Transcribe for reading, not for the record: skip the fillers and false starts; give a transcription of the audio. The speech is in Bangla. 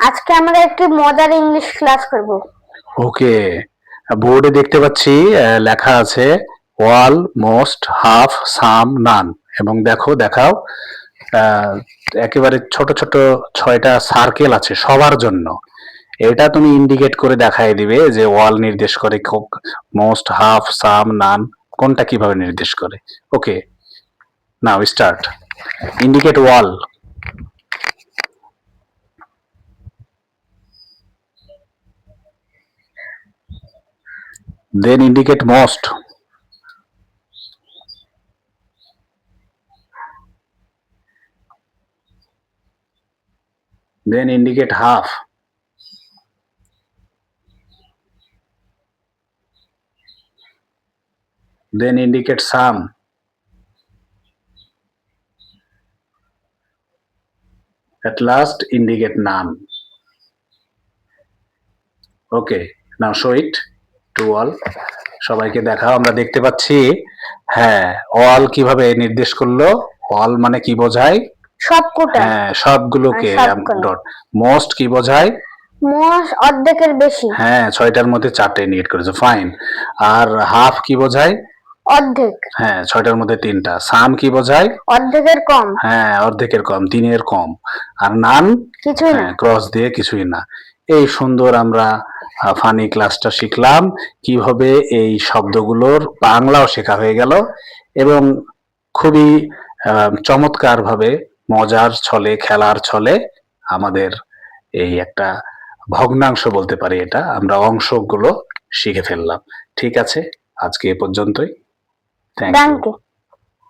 আজকে আমরা একটি মজার ইংলিশ ক্লাস করব। ওকে, বোর্ডে দেখতে পাচ্ছি লেখা আছে অল, মোস্ট, হাফ, সাম, নান। এবং দেখাও আহ, একেবারে ছোট ছোট 6টা সার্কেল আছে সবার জন্য। এটা তুমি ইন্ডিকেট করে দেখাই দিবে যে অল নির্দেশ করে, মোস্ট, হাফ, সাম, নান কোনটা কিভাবে নির্দেশ করে। Okay, now start. Indicate all, then indicate most, then indicate half, then indicate some, at last indicate none. Okay, now show it to all. সবাইকে দেখাও। আমরা দেখতে পাচ্ছি হ্যাঁ অল কিভাবে নির্দেশ করলো। অল মানে কি বোঝায়? সবকটা। হ্যাঁ সবগুলোকে। ডট। মোস্ট কি বোঝায়? মোস্ট অর্ধেকের বেশি। হ্যাঁ 6টার মধ্যে 4টে ইন্ডিকেট করেছে, ফাইন। আর হাফ কি বোঝায়? অর্ধেক। হ্যাঁ 6টার মধ্যে 3টা। সাম কি বোঝায়? অর্ধেকের কম। হ্যাঁ অর্ধেকের কম, 3-এর কম। আর নান কিছুই না, ক্রস দিয়ে কিছুই না। এই সুন্দর আমরা ফানি ক্লাসটা শিখলাম, কিভাবে এই শব্দগুলোর বাংলাও শেখা হয়ে গেল এবং খুবই চমৎকার ভাবে মজার ছলে, খেলার ছলে আমাদের এই একটা ভগ্নাংশ বলতে পারি, এটা আমরা অংশগুলো শিখে ফেললাম। ঠিক আছে, আজকে এ পর্যন্তই। Thank you.